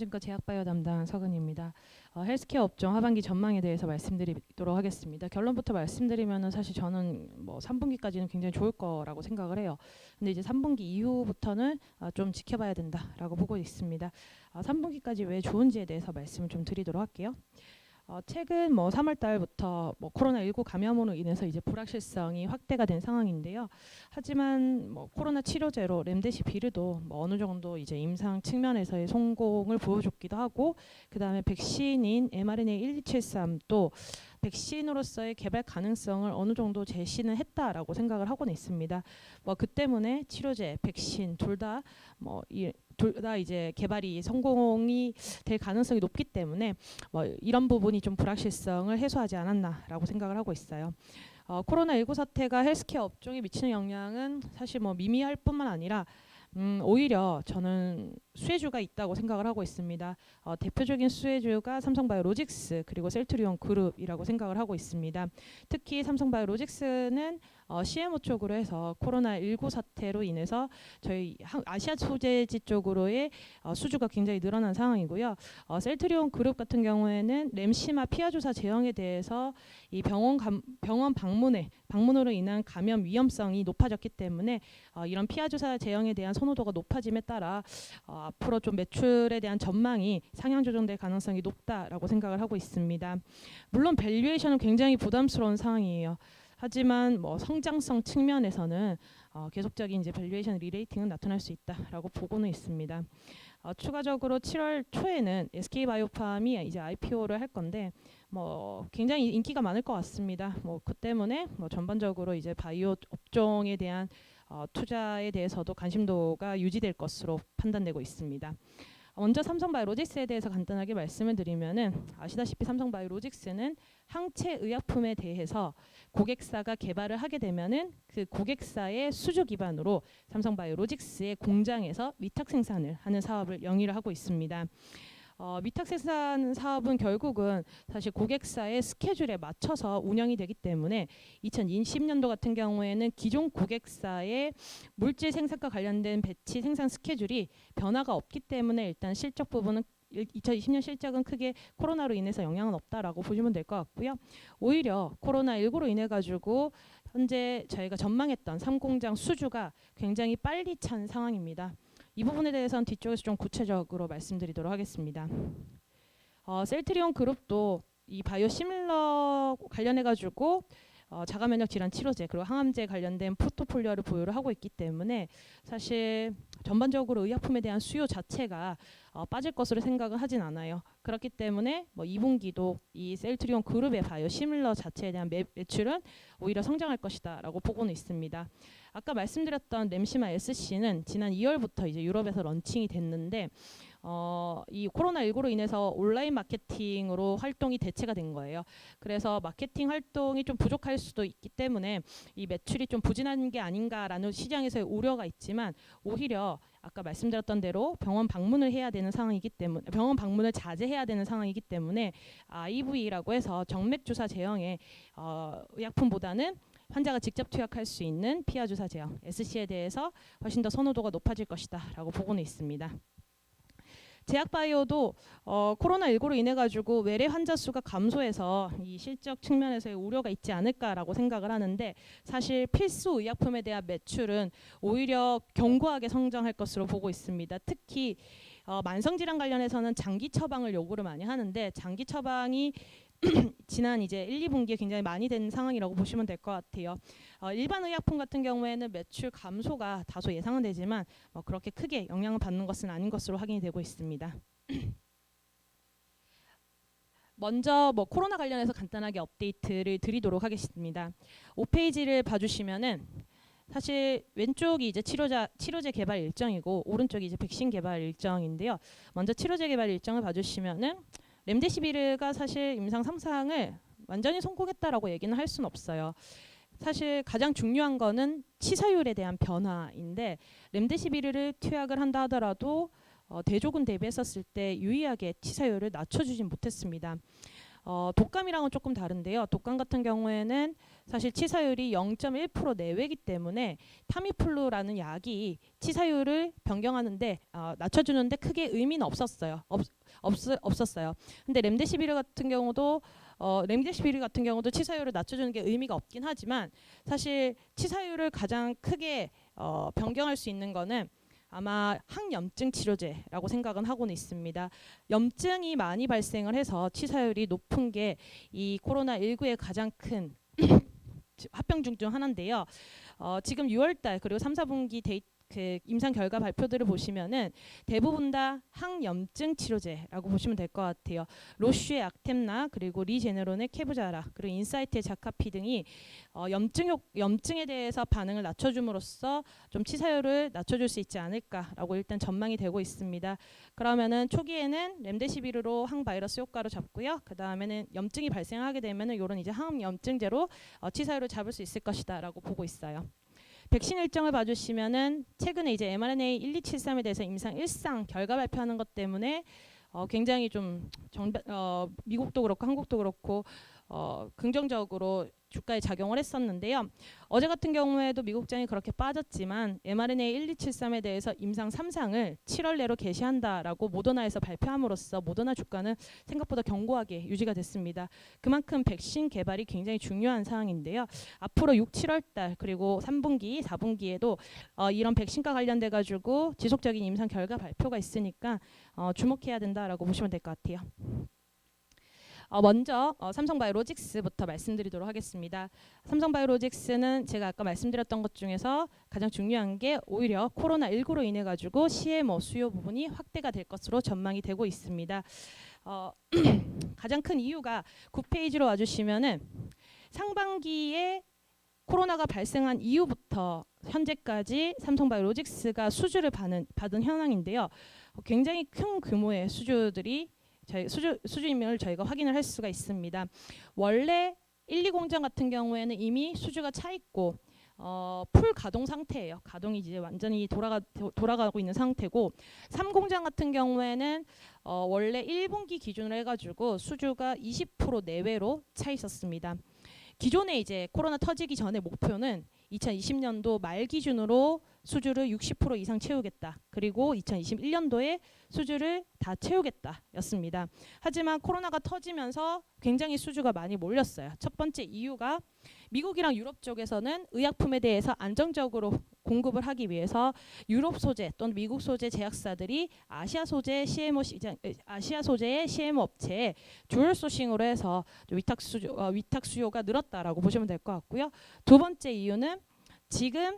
안전과 제약바이오 담당 서근입니다. 헬스케어 업종 하반기 전망에 대해서 말씀드리도록 하겠습니다. 결론부터 말씀드리면은 사실 저는 3분기까지는 굉장히 좋을 거라고 생각을 해요. 근데 이제 3분기 이후부터는 좀 지켜봐야 된다라고 보고 있습니다. 3분기까지 왜 좋은지에 대해서 말씀을 좀 드리도록 할게요. 최근 3월 달부터 코로나19 감염으로 인해서 이제 불확실성이 확대가 된 상황인데요. 하지만 코로나 치료제로 렘데시비르도 어느 정도 이제 임상 측면에서의 성공을 보여줬기도 하고, 그 다음에 백신인 mRNA-1273도 백신으로서의 개발 가능성을 어느 정도 제시는 했다라고 생각을 하고는 있습니다. 그 때문에 치료제, 백신 둘 다 이제 개발이 성공이 될 가능성이 높기 때문에 이런 부분이 좀 불확실성을 해소하지 않았나라고 생각을 하고 있어요. 코로나19 사태가 헬스케어 업종에 미치는 영향은 사실 미미할 뿐만 아니라 오히려 저는 수혜주가 있다고 생각을 하고 있습니다. 대표적인 수혜주가 삼성바이오로직스 그리고 셀트리온 그룹이라고 생각을 하고 있습니다. 특히 삼성바이오로직스는 CMO 쪽으로 해서 코로나19 사태로 인해서 저희 아시아 소재지 쪽으로의 수주가 굉장히 늘어난 상황이고요. 셀트리온 그룹 같은 경우에는 램시마 피하주사 제형에 대해서 이 병원 방문으로 인한 감염 위험성이 높아졌기 때문에 이런 피하주사 제형에 대한 선호도가 높아짐에 따라 앞으로 좀 매출에 대한 전망이 상향 조정될 가능성이 높다라고 생각을 하고 있습니다. 물론 밸류에이션은 굉장히 부담스러운 상황이에요. 하지만 성장성 측면에서는 계속적인 이제 밸류에이션 리레이팅은 나타날 수 있다라고 보고는 있습니다. 추가적으로 7월 초에는 SK바이오팜이 이제 IPO를 할 건데 굉장히 인기가 많을 것 같습니다. 그 때문에 전반적으로 이제 바이오 업종에 대한 투자에 대해서도 관심도가 유지될 것으로 판단되고 있습니다. 먼저 삼성바이오로직스에 대해서 간단하게 말씀을 드리면은 아시다시피 삼성바이오로직스는 항체 의약품에 대해서 고객사가 개발을 하게 되면은 그 고객사의 수주 기반으로 삼성바이오로직스의 공장에서 위탁 생산을 하는 사업을 영위를 하고 있습니다. 위탁 생산 사업은 결국은 사실 고객사의 스케줄에 맞춰서 운영이 되기 때문에 2020년도 같은 경우에는 기존 고객사의 물질 생산과 관련된 배치 생산 스케줄이 변화가 없기 때문에 일단 실적 부분은 2020년 실적은 크게 코로나로 인해서 영향은 없다라고 보시면 될 것 같고요. 오히려 코로나19로 인해 가지고 현재 저희가 전망했던 3공장 수주가 굉장히 빨리 찬 상황입니다. 이 부분에 대해서는 뒤쪽에서 좀 구체적으로 말씀드리도록 하겠습니다. 셀트리온 그룹도 이 바이오시밀러 관련해 가지고 자가면역 질환 치료제 그리고 항암제 관련된 포트폴리오를 보유를 하고 있기 때문에 사실 전반적으로 의약품에 대한 수요 자체가 빠질 것으로 생각을 하진 않아요. 그렇기 때문에 2분기도 이 셀트리온 그룹의 바이오시밀러 자체에 대한 매출은 오히려 성장할 것이다 라고 보고는 있습니다. 아까 말씀드렸던 램시마 SC는 지난 2월부터 이제 유럽에서 런칭이 됐는데 이 코로나19로 인해서 온라인 마케팅으로 활동이 대체가 된 거예요. 그래서 마케팅 활동이 좀 부족할 수도 있기 때문에 이 매출이 좀 부진한 게 아닌가라는 시장에서의 우려가 있지만 오히려 아까 말씀드렸던 대로 병원 방문을 해야 되는 상황이기 때문에 병원 방문을 자제해야 되는 상황이기 때문에 IV라고 해서 정맥 주사 제형의 의약품보다는 환자가 직접 투약할 수 있는 피하주사 제형 SC에 대해서 훨씬 더 선호도가 높아질 것이다 라고 보고는 있습니다. 제약바이오도 코로나19로 인해 가지고 외래 환자 수가 감소해서 이 실적 측면에서의 우려가 있지 않을까라고 생각을 하는데 사실 필수 의약품에 대한 매출은 오히려 견고하게 성장할 것으로 보고 있습니다. 특히 만성질환 관련해서는 장기 처방을 요구를 많이 하는데 장기 처방이 지난 이제 1, 2분기에 굉장히 많이 된 상황이라고 보시면 될 것 같아요. 일반 의약품 같은 경우에는 매출 감소가 다소 예상은 되지만 그렇게 크게 영향을 받는 것은 아닌 것으로 확인이 되고 있습니다. 먼저 코로나 관련해서 간단하게 업데이트를 드리도록 하겠습니다. 5페이지를 봐주시면은 사실 왼쪽이 이제 치료제 개발 일정이고 오른쪽이 이제 백신 개발 일정인데요. 먼저 치료제 개발 일정을 봐주시면은 렘데시비르가 사실 임상 3상을 완전히 성공했다라고 얘기는 할 수는 없어요. 사실 가장 중요한 거는 치사율에 대한 변화인데 렘데시비르를 투약을 한다 하더라도 대조군 대비했었을 때 유의하게 치사율을 낮춰주진 못했습니다. 독감이랑은 조금 다른데요. 독감 같은 경우에는 사실 치사율이 0.1% 내외이기 때문에 타미플루라는 약이 치사율을 변경하는데 낮춰주는데 크게 의미는 없었어요. 근데 렘데시비르 같은 경우도 치사율을 낮춰주는 게 의미가 없긴 하지만 사실 치사율을 가장 크게 변경할 수 있는 거는 아마 항염증 치료제라고 생각은 하고는 있습니다. 염증이 많이 발생을 해서 치사율이 높은 게 이 코로나19의 가장 큰 합병증 중 하나인데요. 지금 6월달 그리고 3, 4분기 그 임상 결과 발표들을 보시면은 대부분 다 항염증 치료제라고 보시면 될 것 같아요. 로쉬의 악템나 그리고 리제네론의 케부자라 그리고 인사이트의 자카피 등이 염증에 대해서 반응을 낮춰줌으로써 좀 치사율을 낮춰줄 수 있지 않을까라고 일단 전망이 되고 있습니다. 그러면은 초기에는 렘데시비르로 항바이러스 효과로 잡고요. 그 다음에는 염증이 발생하게 되면은 이런 이제 항염증제로 치사율을 잡을 수 있을 것이다라고 보고 있어요. 백신 일정을 봐주시면은 최근에 이제 mRNA 1273에 대해서 임상 1상 결과 발표하는 것 때문에 굉장히 좀 미국도 그렇고 한국도 그렇고 긍정적으로 주가에 작용을 했었는데요. 어제 같은 경우에도 미국장이 그렇게 빠졌지만 mRNA 1273에 대해서 임상 3상을 7월 내로 개시한다라고 모더나에서 발표함으로써 모더나 주가는 생각보다 견고하게 유지가 됐습니다. 그만큼 백신 개발이 굉장히 중요한 사항인데요. 앞으로 6, 7월 달 그리고 3분기, 4분기에도 이런 백신과 관련돼 가지고 지속적인 임상 결과 발표가 있으니까 주목해야 된다라고 보시면 될 것 같아요. 먼저 삼성바이오로직스부터 말씀드리도록 하겠습니다. 삼성바이오로직스는 제가 아까 말씀드렸던 것 중에서 가장 중요한 게 오히려 코로나19로 인해 가지고 CMO 수요 부분이 확대가 될 것으로 전망이 되고 있습니다. 가장 큰 이유가 9페이지로 와주시면은 상반기에 코로나가 발생한 이후부터 현재까지 삼성바이오로직스가 수주를 받은 현황인데요. 굉장히 큰 규모의 수주들이 수주임을 저희가 확인을 할 수가 있습니다. 원래 1, 2공장 같은 경우에는 이미 수주가 차 있고 풀 가동 상태예요. 가동이 이제 완전히 돌아가고 있는 상태고 3공장 같은 경우에는 원래 1분기 기준으로 해가지고 수주가 20% 내외로 차 있었습니다. 기존에 이제 코로나 터지기 전에 목표는 2020년도 말 기준으로 수주를 60% 이상 채우겠다. 그리고 2021년도에 수주를 다 채우겠다 였습니다. 하지만 코로나가 터지면서 굉장히 수주가 많이 몰렸어요. 첫 번째 이유가 미국이랑 유럽 쪽에서는 의약품에 대해서 안정적으로 공급을 하기 위해서 유럽 소재 또는 미국 소재 제약사들이 아시아 소재의 CMO 업체에 듀얼 소싱으로 해서 위탁 수요가 늘었다라고 보시면 될 것 같고요. 두 번째 이유는 지금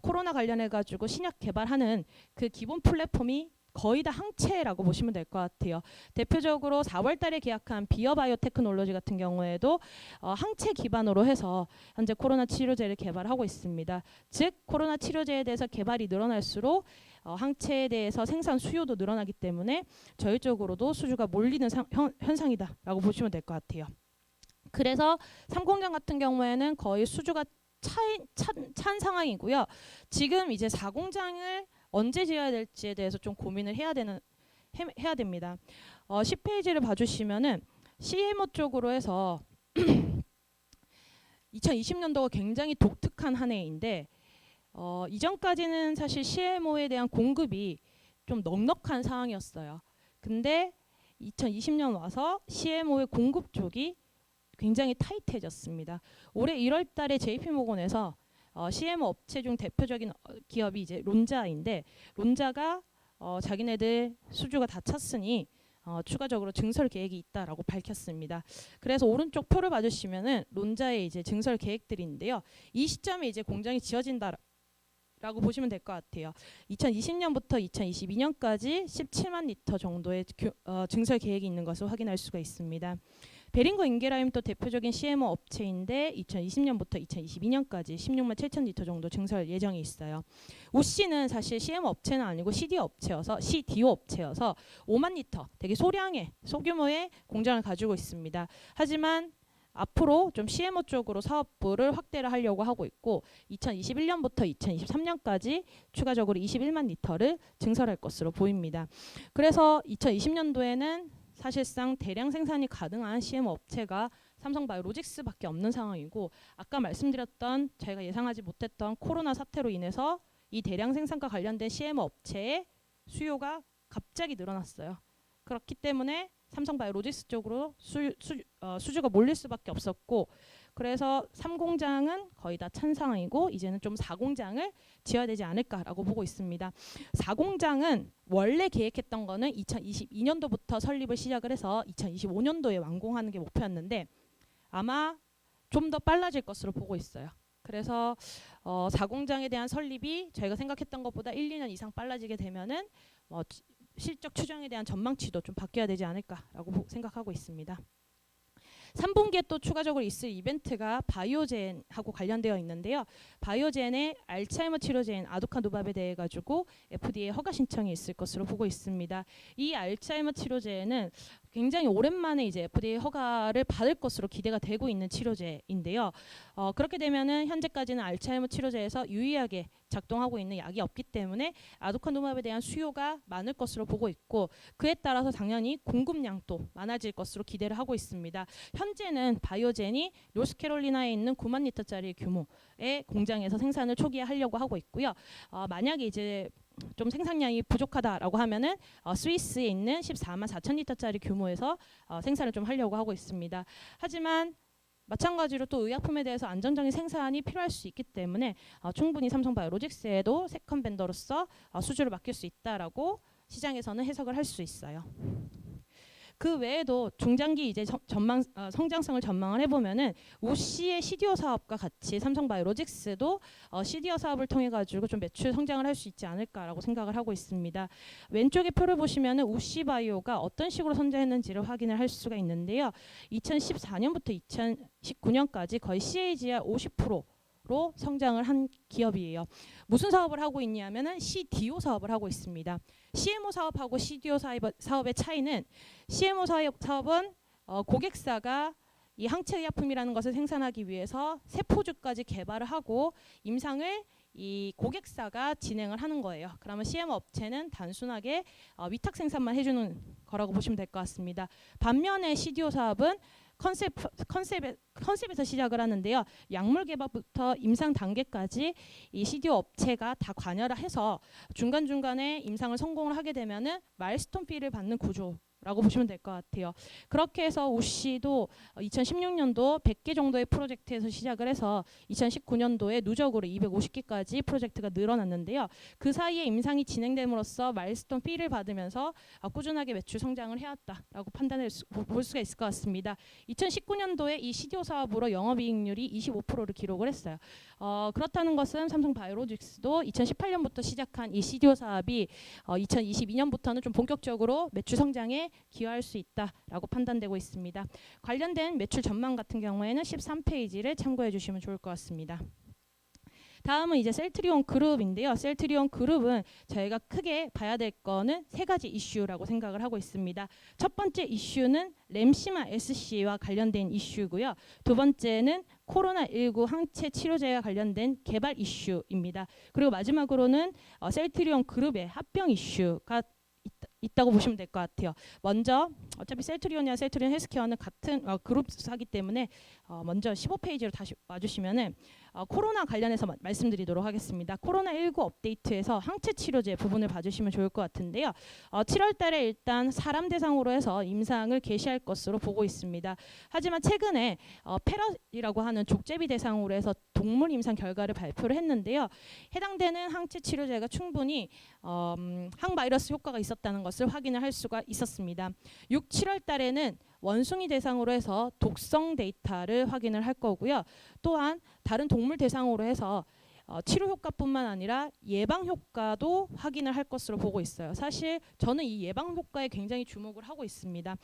코로나 관련해 가지고 신약 개발하는 그 기본 플랫폼이 거의 다 항체라고 보시면 될 것 같아요. 대표적으로 4월 달에 계약한 비어바이오 테크놀로지 같은 경우에도 항체 기반으로 해서 현재 코로나 치료제를 개발하고 있습니다. 즉 코로나 치료제에 대해서 개발이 늘어날수록 항체에 대해서 생산 수요도 늘어나기 때문에 저희 쪽으로도 수주가 몰리는 현상이다라고 보시면 될 것 같아요. 그래서 3공장 같은 경우에는 거의 수주가 찬 상황이고요. 지금 이제 4공장을 언제 지어야 될지에 대해서 좀 고민을 해야 됩니다. 10페이지를 봐주시면은 CMO 쪽으로 해서 2020년도가 굉장히 독특한 한 해인데 이전까지는 사실 CMO에 대한 공급이 좀 넉넉한 상황이었어요. 근데 2020년 와서 CMO의 공급 쪽이 굉장히 타이트해졌습니다. 올해 1월 달에 JP모건에서 CMO 업체 중 대표적인 기업이 이제 론자인데 론자가 자기네들 수주가 다 찼으니 추가적으로 증설 계획이 있다라고 밝혔습니다. 그래서 오른쪽 표를 봐주시면은 론자의 이제 증설 계획들인데요. 이 시점에 이제 공장이 지어진다라고 보시면 될 것 같아요. 2020년부터 2022년까지 17만 리터 정도의 증설 계획이 있는 것을 확인할 수가 있습니다. 베링거 인게라임도 대표적인 CMO 업체인데 2020년부터 2022년까지 16만 7천 리터 정도 증설 예정이 있어요. 우씨는 사실 CMO 업체는 아니고 CDO 업체여서 5만 리터 되게 소규모의 공장을 가지고 있습니다. 하지만 앞으로 좀 CMO 쪽으로 사업부를 확대를 하려고 하고 있고 2021년부터 2023년까지 추가적으로 21만 리터를 증설할 것으로 보입니다. 그래서 2020년도에는 사실상 대량 생산이 가능한 CMO 업체가 삼성바이오로직스밖에 없는 상황이고, 아까 말씀드렸던 저희가 예상하지 못했던 코로나 사태로 인해서 이 대량 생산과 관련된 CMO 업체의 수요가 갑자기 늘어났어요. 그렇기 때문에 삼성바이오로직스 쪽으로 수주가 몰릴 수밖에 없었고, 그래서 3공장은 거의 다 찬 상황이고 이제는 좀 4공장을 지어야 되지 않을까라고 보고 있습니다. 4공장은 원래 계획했던 거는 2022년도부터 설립을 시작을 해서 2025년도에 완공하는 게 목표였는데 아마 좀 더 빨라질 것으로 보고 있어요. 그래서 4공장에 대한 설립이 저희가 생각했던 것보다 1, 2년 이상 빨라지게 되면은 실적 추정에 대한 전망치도 좀 바뀌어야 되지 않을까라고 생각하고 있습니다. 3분기에 또 추가적으로 있을 이벤트가 바이오젠하고 관련되어 있는데요. 바이오젠의 알츠하이머 치료제인 아두카누밥에 대해 가지고 FDA 허가 신청이 있을 것으로 보고 있습니다. 이 알츠하이머 치료제는 굉장히 오랜만에 이제 FDA 허가를 받을 것으로 기대가 되고 있는 치료제인데요. 그렇게 되면은 현재까지는 알츠하이머 치료제에서 유의하게 작동하고 있는 약이 없기 때문에 아두카누밥에 대한 수요가 많을 것으로 보고 있고, 그에 따라서 당연히 공급량도 많아질 것으로 기대를 하고 있습니다. 현재는 바이오젠이 노스캐롤리나에 있는 9만 리터짜리 규모의 공장에서 생산을 초기에 하려고 하고 있고요. 만약에 이제 좀 생산량이 부족하다라고 하면은 스위스에 있는 14만 4천 리터짜리 규모에서 생산을 좀 하려고 하고 있습니다. 하지만 마찬가지로 또 의약품에 대해서 안정적인 생산이 필요할 수 있기 때문에 충분히 삼성바이오로직스에도 세컨 벤더로서 수주를 맡길 수 있다라고 시장에서는 해석을 할 수 있어요. 그 외에도 중장기 이제 성장성을 전망을 해보면은 우씨의 CDO 사업과 같이 삼성바이오로직스도 CDO 사업을 통해 가지고 좀 매출 성장을 할 수 있지 않을까라고 생각을 하고 있습니다. 왼쪽의 표를 보시면은 우씨바이오가 어떤 식으로 성장했는지를 확인을 할 수가 있는데요. 2014년부터 2019년까지 거의 CAGR 50%로 성장을 한 기업이에요. 무슨 사업을 하고 있냐면은 CDO 사업을 하고 있습니다. CMO 사업하고 CDO 사업의 차이는, CMO 사업은 고객사가 이 항체의약품이라는 것을 생산하기 위해서 세포주까지 개발을 하고 임상을 이 고객사가 진행을 하는 거예요. 그러면 CMO 업체는 단순하게 위탁 생산만 해주는 거라고 보시면 될 것 같습니다. 반면에 CDO 사업은 컨셉에서 시작을 하는데요. 약물 개발부터 임상 단계까지 이 CDO 업체가 다 관여를 해서 중간중간에 임상을 성공을 하게 되면은 마일스톤 피를 받는 구조라고 보시면 될 것 같아요. 그렇게 해서 우씨도 2016년도 100개 정도의 프로젝트에서 시작을 해서 2019년도에 누적으로 250개까지 프로젝트가 늘어났는데요. 그 사이에 임상이 진행됨으로써 마일스톤 피를 받으면서 꾸준하게 매출 성장을 해왔다라고 볼 수가 있을 것 같습니다. 2019년도에 이 CDO 사업으로 영업이익률이 25%를 기록을 했어요. 그렇다는 것은 삼성바이오로직스도 2018년부터 시작한 이 CDO 사업이 2022년부터는 좀 본격적으로 매출 성장에 기여할 수 있다라고 판단되고 있습니다. 관련된 매출 전망 같은 경우에는 13페이지를 참고해 주시면 좋을 것 같습니다. 다음은 이제 셀트리온 그룹인데요. 셀트리온 그룹은 저희가 크게 봐야 될 거는 세 가지 이슈라고 생각을 하고 있습니다. 첫 번째 이슈는 램시마 SC와 관련된 이슈고요. 두 번째는 코로나19 항체 치료제와 관련된 개발 이슈입니다. 그리고 마지막으로는 셀트리온 그룹의 합병 이슈가 있다고 보시면 될 것 같아요. 먼저 어차피 셀트리온이나 셀트리온 헬스케어는 같은 그룹사기 때문에 먼저 15페이지로 다시 와주시면은 코로나 관련해서 말씀드리도록 하겠습니다. 코로나19 업데이트에서 항체 치료제 부분을 봐주시면 좋을 것 같은데요. 7월 달에 일단 사람 대상으로 해서 임상을 개시할 것으로 보고 있습니다. 하지만 최근에 패럿이라고 하는 족제비 대상으로 해서 동물 임상 결과를 발표를 했는데요. 해당되는 항체 치료제가 충분히 항바이러스 효과가 있었다는 것을 확인을 할 수가 있었습니다. 6, 7월 달에는 원숭이 대상으로 해서 독성 데이터를 확인을 할 거고요. 또한 다른 동물 대상으로 해서 치료 효과뿐만 아니라 예방 효과도 확인을 할 것으로 보고 있어요. 사실 저는 이 예방 효과에 굉장히 주목을 하고 있습니다.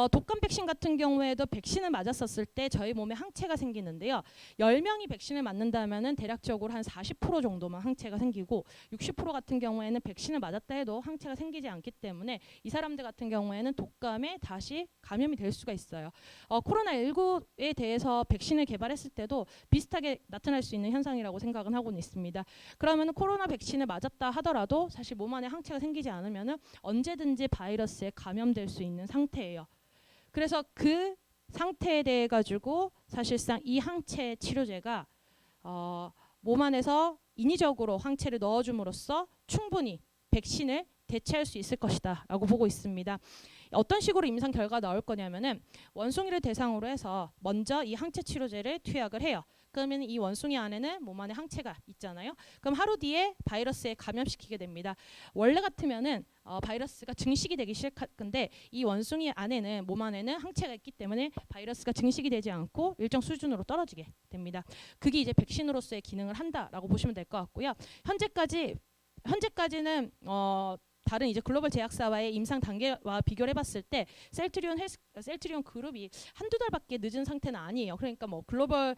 독감 백신 같은 경우에도 백신을 맞았었을 때 저희 몸에 항체가 생기는데요. 10명이 백신을 맞는다면은 대략적으로 한 40% 정도만 항체가 생기고 60% 같은 경우에는 백신을 맞았다 해도 항체가 생기지 않기 때문에 이 사람들 같은 경우에는 독감에 다시 감염이 될 수가 있어요. 코로나19에 대해서 백신을 개발했을 때도 비슷하게 나타날 수 있는 현상이라고 생각은 하고 있습니다. 그러면 코로나 백신을 맞았다 하더라도 사실 몸 안에 항체가 생기지 않으면은 언제든지 바이러스에 감염될 수 있는 상태예요. 그래서 그 상태에 대해 가지고 사실상 이 항체 치료제가 몸 안에서 인위적으로 항체를 넣어줌으로써 충분히 백신을 대체할 수 있을 것이다 라고 보고 있습니다. 어떤 식으로 임상 결과가 나올 거냐면은 원숭이를 대상으로 해서 먼저 이 항체 치료제를 투약을 해요. 그러면 이 원숭이 안에는 몸 안에 항체가 있잖아요. 그럼 하루 뒤에 바이러스에 감염시키게 됩니다. 원래 같으면은 바이러스가 증식이 되기 시작할 건데 이 원숭이 안에는 몸 안에는 항체가 있기 때문에 바이러스가 증식이 되지 않고 일정 수준으로 떨어지게 됩니다. 그게 이제 백신으로서의 기능을 한다라고 보시면 될 것 같고요. 현재까지는 다른 이제 글로벌 제약사와의 임상 단계와 비교를 해봤을 때 셀트리온 그룹이 한두 달밖에 늦은 상태는 아니에요. 그러니까 뭐 글로벌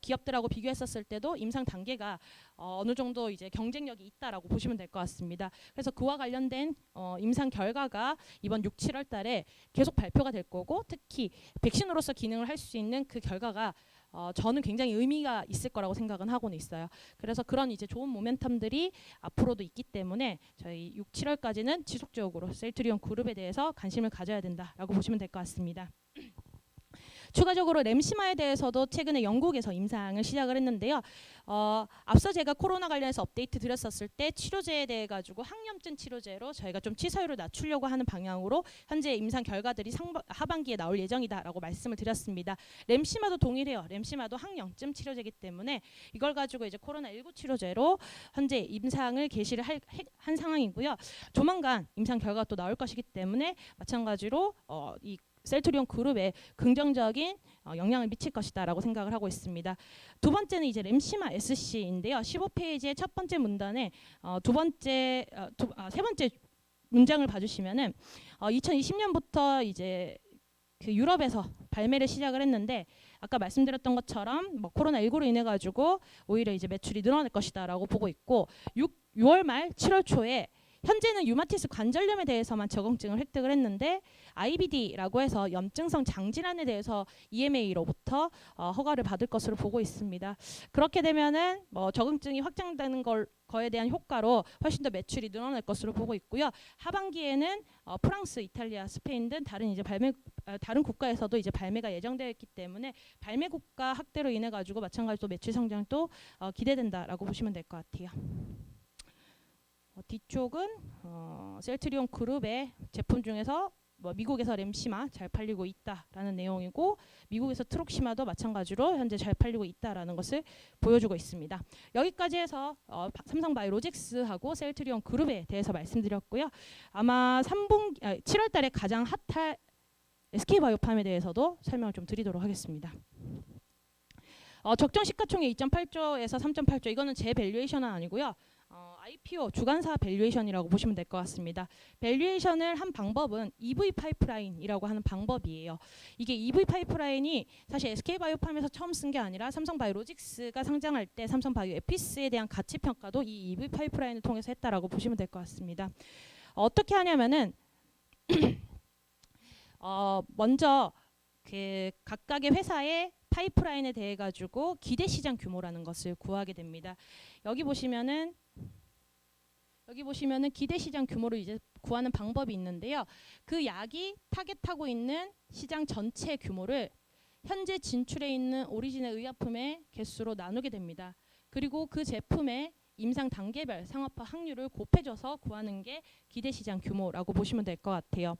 기업들하고 비교했었을 때도 임상 단계가 어느 정도 이제 경쟁력이 있다라고 보시면 될 것 같습니다. 그래서 그와 관련된 임상 결과가 이번 6, 7월 달에 계속 발표가 될 거고, 특히 백신으로서 기능을 할 수 있는 그 결과가 저는 굉장히 의미가 있을 거라고 생각은 하고는 있어요. 그래서 그런 이제 좋은 모멘텀들이 앞으로도 있기 때문에 저희 6, 7월까지는 지속적으로 셀트리온 그룹에 대해서 관심을 가져야 된다라고 보시면 될 것 같습니다. 추가적으로 램시마에 대해서도 최근에 영국에서 임상을 시작을 했는데요. 앞서 제가 코로나 관련해서 업데이트 드렸었을 때 치료제에 대해 가지고 항염증 치료제로 저희가 좀 치사율을 낮추려고 하는 방향으로 현재 임상 결과들이 하반기에 나올 예정이다라고 말씀을 드렸습니다. 램시마도 동일해요. 램시마도 항염증 치료제이기 때문에 이걸 가지고 이제 코로나19 치료제로 현재 임상을 개시를 한 상황이고요. 조만간 임상 결과가 또 나올 것이기 때문에 마찬가지로 이 셀트리온 그룹에 긍정적인 영향을 미칠 것이다라고 생각을 하고 있습니다. 두 번째는 이제 램시마 SC인데요. 15페이지의 첫 번째 문단에 세 번째 문장을 봐주시면은 2020년부터 이제 그 유럽에서 발매를 시작을 했는데 아까 말씀드렸던 것처럼 뭐 코로나19로 인해 가지고 오히려 이제 매출이 늘어날 것이다라고 보고 있고 6월 말 7월 초에 현재는 유마티스 관절염에 대해서만 적응증을 획득을 했는데 IBD라고 해서 염증성 장질환에 대해서 EMA로부터 허가를 받을 것으로 보고 있습니다. 그렇게 되면은 뭐 적응증이 확장되는 거에 대한 효과로 훨씬 더 매출이 늘어날 것으로 보고 있고요. 하반기에는 프랑스, 이탈리아, 스페인 등 다른 국가에서도 이제 발매가 예정되어 있기 때문에 발매 국가 확대로 인해 가지고 마찬가지로 매출 성장도 기대된다라고 보시면 될 것 같아요. 뒤쪽은 셀트리온 그룹의 제품 중에서 뭐 미국에서 램시마 잘 팔리고 있다라는 내용이고 미국에서 트록시마도 마찬가지로 현재 잘 팔리고 있다라는 것을 보여주고 있습니다. 여기까지 해서 삼성바이오로직스하고 셀트리온 그룹에 대해서 말씀드렸고요. 아마 7월 달에 가장 핫할 SK바이오팜에 대해서도 설명을 좀 드리도록 하겠습니다. 적정 시가총액 2.8조에서 3.8조 이거는 제 밸류에이션은 아니고요. IPO 주간사 밸류에이션이라고 보시면 될 것 같습니다. 밸류에이션을 한 방법은 EV 파이프라인이라고 하는 방법이에요. 이게 EV 파이프라인이 사실 SK바이오팜에서 처음 쓴 게 아니라 삼성바이오로직스가 상장할 때 삼성바이오에피스에 대한 가치 평가도 이 EV 파이프라인을 통해서 했다라고 보시면 될 것 같습니다. 어떻게 하냐면은 먼저 그 각각의 회사의 파이프라인에 대해 가지고 기대 시장 규모라는 것을 구하게 됩니다. 여기 보시면은 기대 시장 규모를 이제 구하는 방법이 있는데요. 그 약이 타겟하고 있는 시장 전체 규모를 현재 진출해 있는 오리진의 의약품의 개수로 나누게 됩니다. 그리고 그 제품의 임상 단계별 상업화 확률을 곱해줘서 구하는 게 기대 시장 규모라고 보시면 될 것 같아요.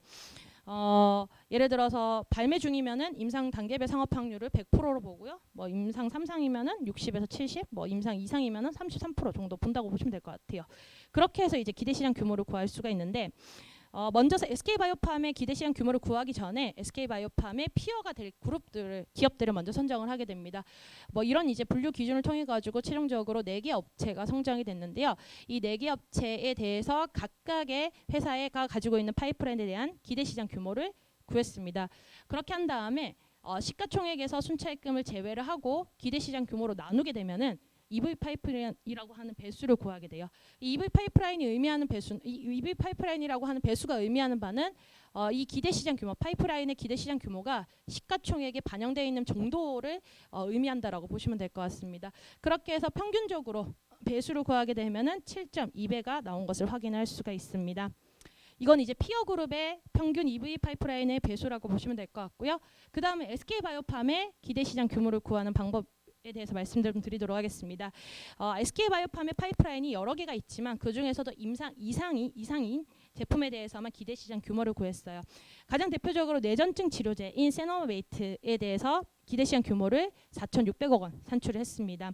예를 들어서 발매 중이면은 임상 단계별 상업 확률을 100%로 보고요. 뭐 임상 3상이면은 60에서 70, 뭐 임상 2상이면은 33% 정도 본다고 보시면 될 것 같아요. 그렇게 해서 이제 기대 시장 규모를 구할 수가 있는데 먼저 SK바이오팜의 기대 시장 규모를 구하기 전에 SK바이오팜의 피어가 될 기업들을 먼저 선정을 하게 됩니다. 뭐 이런 이제 분류 기준을 통해 가지고 최종적으로 4개 업체가 선정이 됐는데요. 이 4개 업체에 대해서 각각의 회사가 가지고 있는 파이프라인에 대한 기대 시장 규모를 구했습니다. 그렇게 한 다음에 시가총액에서 순차익금을 제외를 하고 기대 시장 규모로 나누게 되면은 EV 파이프라인이라고 하는 배수를 구하게 돼요. 이 EV 파이프라인이 의미하는 EV 파이프라인이라고 하는 배수가 의미하는 바는 이 기대 시장 규모, 파이프라인의 기대 시장 규모가 시가총액에 반영되어 있는 정도를 의미한다라고 보시면 될 것 같습니다. 그렇게 해서 평균적으로 배수를 구하게 되면은 7.2배가 나온 것을 확인할 수가 있습니다. 이건 이제 피어 그룹의 평균 EV 파이프라인의 배수라고 보시면 될 것 같고요. 그 다음에 SK바이오팜의 기대 시장 규모를 구하는 방법에 대해서 말씀을 좀 드리도록 하겠습니다. SK바이오팜의 파이프라인이 여러 개가 있지만 그 중에서도 이상인 제품에 대해서만 기대 시장 규모를 구했어요. 가장 대표적으로 뇌전증 치료제인 세노메이트에 대해서 기대 시장 규모를 4,600억 원 산출을 했습니다.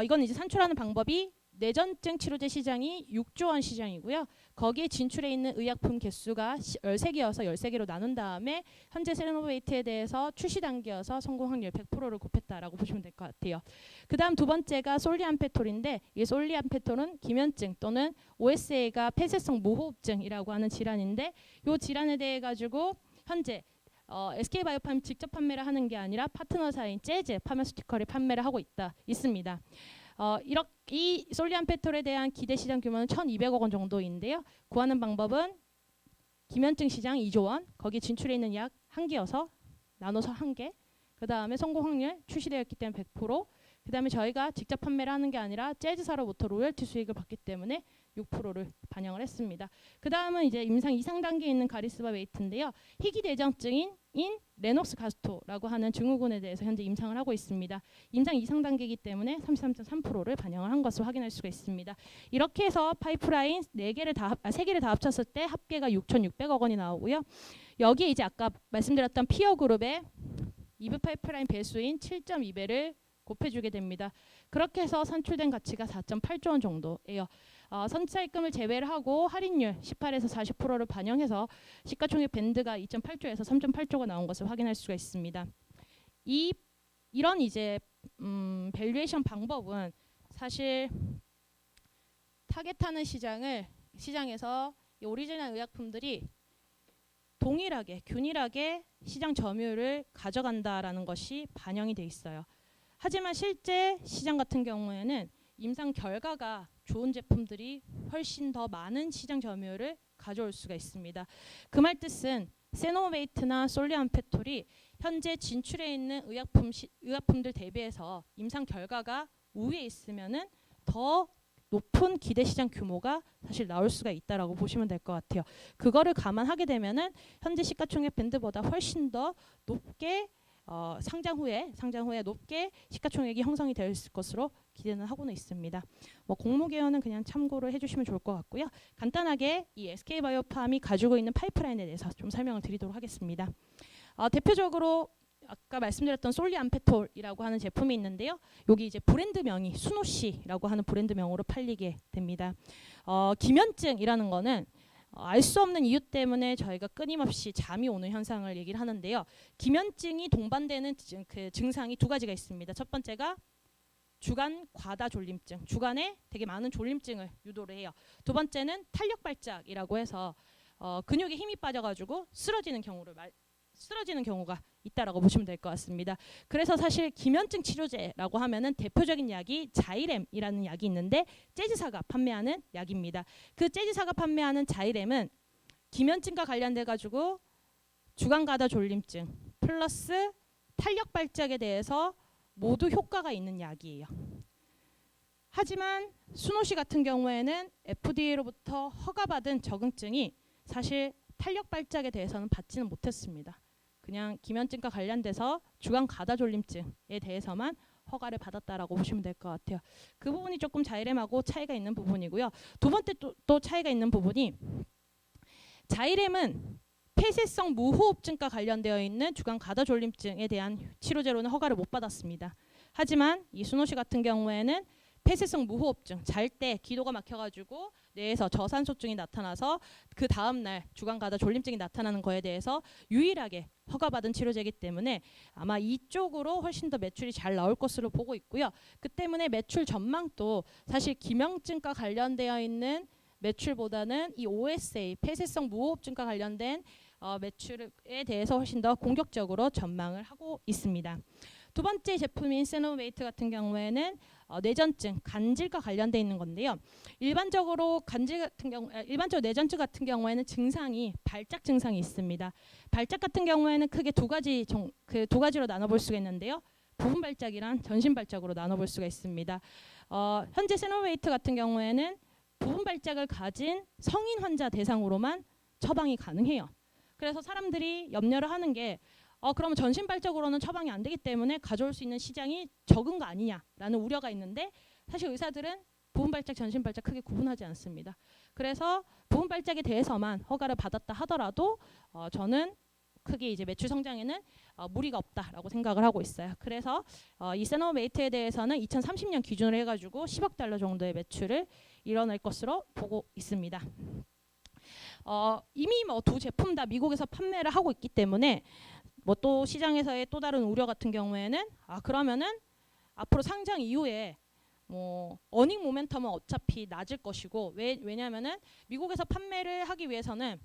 이건 이제 산출하는 방법이 뇌전증 치료제 시장이 6조 원 시장이고요. 거기에 진출해 있는 의약품 개수가 13개여서 13개로 나눈 다음에 현재 세노베이트에 대해서 출시 단계여서 성공 확률 100%를 곱했다라고 보시면 될 것 같아요. 그 다음 두 번째가 솔리암페톨인데 이 솔리암페톨은 기면증 또는 OSA가 폐쇄성 무호흡증이라고 하는 질환인데 이 질환에 대해 가지고 현재 SK바이오팜이 직접 판매를 하는 게 아니라 파트너사인 재즈 파마스티컬이 판매를 하고 있습니다. 이 솔리암페톨에 대한 기대 시장 규모는 1,200억 원 정도인데요. 구하는 방법은 기면증 시장 2조 원, 거기 진출해 있는 약 1개여서 나눠서 1개, 그 다음에 성공 확률 출시되었기 때문에 100%, 그 다음에 저희가 직접 판매를 하는 게 아니라 재즈사로부터 로열티 수익을 받기 때문에 6%를 반영을 했습니다. 그 다음은 이제 임상 2상 단계에 있는 가리스바 웨이트인데요. 희귀 대장증인 레녹스 가스토라고 하는 증후군에 대해서 현재 임상을 하고 있습니다. 임상 2상 단계이기 때문에 33.3%를 반영을 한 것을 확인할 수가 있습니다. 이렇게 해서 파이프라인 3개를 다 합쳤을 때 합계가 6,600억 원이 나오고요. 여기에 이제 아까 말씀드렸던 피어 그룹의 EV 파이프라인 배수인 7.2배를 곱해주게 됩니다. 그렇게 해서 산출된 가치가 4.8조 원 정도예요. 선차입금을 제외를 하고 할인율 18에서 40%를 반영해서 시가총액 밴드가 2.8조에서 3.8조가 나온 것을 확인할 수가 있습니다. 이런 이제 밸류에이션 방법은 사실 타겟하는 시장에서 이 오리지널 의약품들이 동일하게 균일하게 시장 점유율을 가져간다라는 것이 반영이 돼 있어요. 하지만 실제 시장 같은 경우에는 임상 결과가 좋은 제품들이 훨씬 더 많은 시장 점유율을 가져올 수가 있습니다. 그 말 뜻은 세노메이트나 솔리암페톨이 현재 진출해 있는 의약품들 대비해서 임상 결과가 우위에 있으면은 더 높은 기대 시장 규모가 사실 나올 수가 있다라고 보시면 될 것 같아요. 그거를 감안하게 되면은 현재 시가총액 밴드보다 훨씬 더 높게 상장 후에 높게 시가총액이 형성이 될 것으로 기대는 하고는 있습니다. 공모개요는 그냥 참고를 해주시면 좋을 것 같고요. 간단하게 이 SK바이오팜이 가지고 있는 파이프라인에 대해서 좀 설명을 드리도록 하겠습니다. 대표적으로 아까 말씀드렸던 솔리암페톨이라고 하는 제품이 있는데요. 여기 이제 브랜드명이 수노시라고 하는 브랜드명으로 팔리게 됩니다. 기면증이라는 거는 알 수 없는 이유 때문에 저희가 끊임없이 잠이 오는 현상을 얘기를 하는데요. 기면증이 동반되는 그 증상이 두 가지가 있습니다. 첫 번째가 주간 과다 졸림증, 주간에 되게 많은 졸림증을 유도를 해요. 두 번째는 탄력 발작이라고 해서 근육에 힘이 빠져가지고 쓰러지는 경우가 있다라고 보시면 될 것 같습니다. 그래서 사실 기면증 치료제라고 하면은 대표적인 약이 자이렘이라는 약이 있는데 재즈사가 판매하는 약입니다. 그 재즈사가 판매하는 자이렘은 기면증과 관련돼 가지고 주간 과다 졸림증 플러스 탄력 발작에 대해서 모두 효과가 있는 약이에요. 하지만 수노시 같은 경우에는 FDA로부터 허가받은 적응증이 사실 탄력 발작에 대해서는 받지는 못했습니다. 그냥 기면증과 관련돼서 주간 과다 졸림증에 대해서만 허가를 받았다라고 보시면 될 것 같아요. 그 부분이 조금 자이렘하고 차이가 있는 부분이고요. 두 번째 또 차이가 있는 부분이 자이렘은 폐쇄성 무호흡증과 관련되어 있는 주간 과다 졸림증에 대한 치료제로는 허가를 못 받았습니다. 하지만 이 수노시 같은 경우에는 폐쇄성 무호흡증, 잘 때 기도가 막혀가지고 뇌에서 저산소증이 나타나서 그 다음날 주간 과다 졸림증이 나타나는 거에 대해서 유일하게 허가받은 치료제이기 때문에 아마 이쪽으로 훨씬 더 매출이 잘 나올 것으로 보고 있고요. 그 때문에 매출 전망도 사실 기면증과 관련되어 있는 매출보다는 이 OSA, 폐쇄성 무호흡증과 관련된 매출에 대해서 훨씬 더 공격적으로 전망을 하고 있습니다. 두 번째 제품인 세노메이트 같은 경우에는 뇌전증, 간질과 관련돼 있는 건데요. 일반적으로 뇌전증 같은 경우에는 증상이 발작 증상이 있습니다. 발작 같은 경우에는 크게 두 가지로 나눠볼 수가 있는데요. 부분 발작이란 전신 발작으로 나눠볼 수가 있습니다. 현재 세노메이트 같은 경우에는 부분 발작을 가진 성인 환자 대상으로만 처방이 가능해요. 그래서 사람들이 염려를 하는 게 그러면 전신발적으로는 처방이 안 되기 때문에 가져올 수 있는 시장이 적은 거 아니냐라는 우려가 있는데 사실 의사들은 부분발작, 전신발작 크게 구분하지 않습니다. 그래서 부분발작에 대해서만 허가를 받았다 하더라도 저는 크게 이제 매출 성장에는 무리가 없다라고 생각을 하고 있어요. 그래서 이 세노메이트에 대해서는 2030년 기준으로 해가지고 10억 달러 정도의 매출을 이뤄낼 것으로 보고 있습니다. 이미 뭐 두 제품 다 미국에서 판매를 하고 있기 때문에 뭐 또 시장에서의 또 다른 우려 같은 경우에는 그러면은 앞으로 상장 이후에 뭐 어닝 모멘텀은 어차피 낮을 것이고 왜냐하면은 미국에서 판매를 하기 위해서는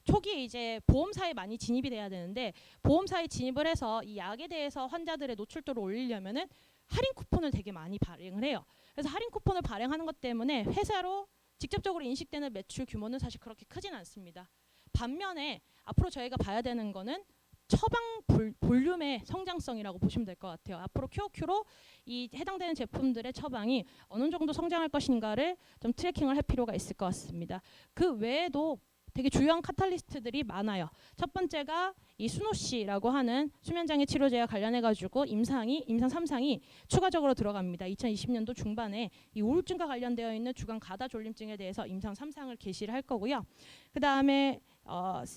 초기에 이제 보험사에 많이 진입이 돼야 되는데 보험사에 진입을 해서 이 약에 대해서 환자들의 노출도를 올리려면은 할인 쿠폰을 되게 많이 발행을 해요. 그래서 할인 쿠폰을 발행하는 것 때문에 회사로 직접적으로 인식되는 매출 규모는 사실 그렇게 크진 않습니다. 반면에 앞으로 저희가 봐야 되는 거는 처방 볼륨의 성장성이라고 보시면 될 것 같아요. 앞으로 QOQ로 이 해당되는 제품들의 처방이 어느 정도 성장할 것인가를 좀 트래킹을 할 필요가 있을 것 같습니다. 그 외에도 되게 주요한 카탈리스트들이 많아요. 첫 번째가 이 수노시라고 하는 수면장애 치료제와 관련해가지고 임상 3상이 추가적으로 들어갑니다. 2020년도 중반에 이 우울증과 관련되어 있는 주간 가다 졸림증에 대해서 임상 3상을 게시를 할 거고요. 그 다음에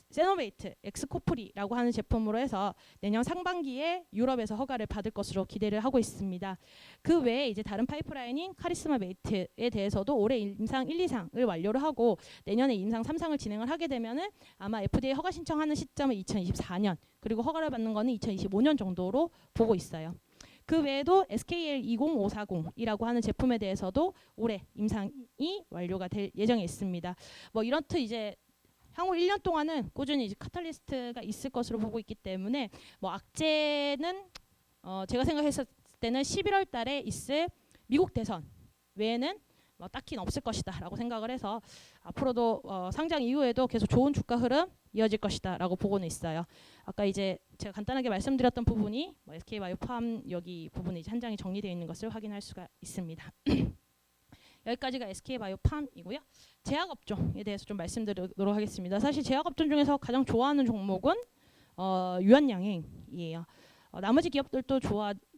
세노베이트 엑스코프리라고 하는 제품으로 해서 내년 상반기에 유럽에서 허가를 받을 것으로 기대를 하고 있습니다. 그 외에 이제 다른 파이프라인인 카리스마 메이트에 대해서도 올해 임상 1, 2상을 완료를 하고 내년에 임상 3상을 진행을 하게 되면은 아마 FDA 허가 신청하는 시점은 2024년 그리고 허가를 받는 거는 2025년 정도로 보고 있어요. 그 외에도 SKL20540이라고 하는 제품에 대해서도 올해 임상이 완료가 될 예정에 있습니다. 뭐 이렇듯 이제 향후 1년 동안은 꾸준히 이제 카탈리스트가 있을 것으로 보고 있기 때문에 뭐 악재는 제가 생각했을 때는 11월 달에 있을 미국 대선 외에는 뭐 딱히 없을 것이다 라고 생각을 해서 앞으로도 상장 이후에도 계속 좋은 주가 흐름 이어질 것이다 라고 보고는 있어요. 아까 이제 제가 간단하게 말씀드렸던 부분이 뭐 SK바이오팜 여기 부분에 이제 한 장이 정리되어 있는 것을 확인할 수가 있습니다. 여기까지가 SK바이오팜이고요. 제약업종에 대해서 좀 말씀드리도록 하겠습니다. 사실 제약업종 중에서 가장 좋아하는 종목은 유한양행이에요. 나머지 기업들도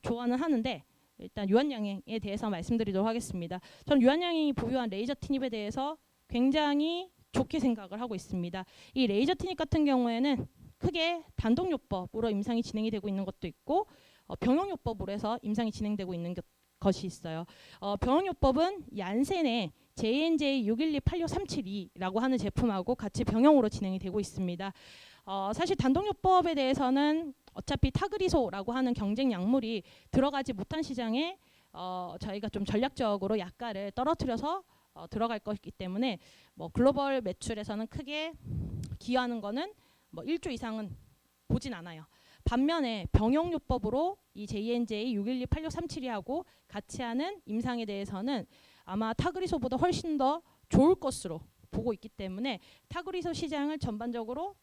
좋아는 하는데 일단 유한양행에 대해서 말씀드리도록 하겠습니다. 전 유한양행이 보유한 레이저 티닙에 대해서 굉장히 좋게 생각을 하고 있습니다. 이 레이저 티닙 같은 경우에는 크게 단독요법으로 임상이 진행이 되고 있는 것도 있고 병용요법으로 해서 임상이 진행되고 있는 것이 있어요. 병용요법은 얀센의 JNJ61286372라고 하는 제품하고 같이 병용으로 진행이 되고 있습니다. 사실 단독요법에 대해서는 어차피 타그리소라고 하는 경쟁 약물이 들어가지 못한 시장에 저희가 좀 전략적으로 약가를 떨어뜨려서 들어갈 것이기 때문에 뭐 글로벌 매출에서는 크게 기여하는 거는 뭐 1조 이상은 보진 않아요. 반면에 병용요법으로 이 JNJ61286372하고 같이 하는 임상에 대해서는 아마 타그리소보다 훨씬 더 좋을 것으로 보고 있기 때문에 타그리소 시장을 전반적으로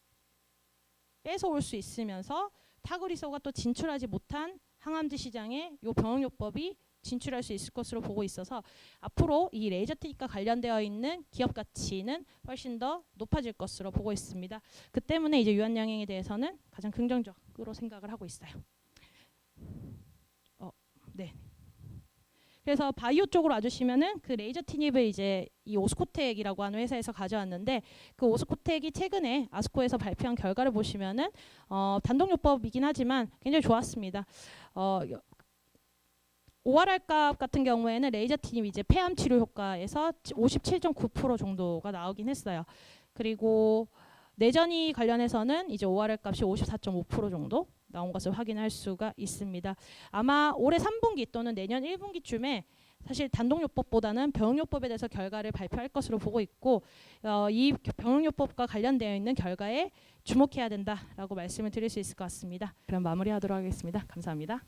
뺏어올 수 있으면서 타그리소가 또 진출하지 못한 항암제 시장에 이 병용요법이 진출할 수 있을 것으로 보고 있어서 앞으로 이 레이저 티닙과 관련되어 있는 기업 가치는 훨씬 더 높아질 것으로 보고 있습니다. 그 때문에 이제 유한양행에 대해서는 가장 긍정적으로 생각을 하고 있어요. 네. 그래서 바이오 쪽으로 와주시면은 그 레이저 티닙을 이제 이 오스코텍이라고 하는 회사에서 가져왔는데 그 오스코텍이 최근에 아스코에서 발표한 결과를 보시면은 단독요법이긴 하지만 굉장히 좋았습니다. ORR 값 같은 경우에는 레이저 티닙 이제 폐암 치료 효과에서 57.9% 정도가 나오긴 했어요. 그리고 내전이 관련해서는 이제 ORR 값이 54.5% 정도 나온 것을 확인할 수가 있습니다. 아마 올해 3분기 또는 내년 1분기쯤에 사실 단독요법보다는 병용요법에 대해서 결과를 발표할 것으로 보고 있고 이 병용요법과 관련되어 있는 결과에 주목해야 된다라고 말씀을 드릴 수 있을 것 같습니다. 그럼 마무리하도록 하겠습니다. 감사합니다.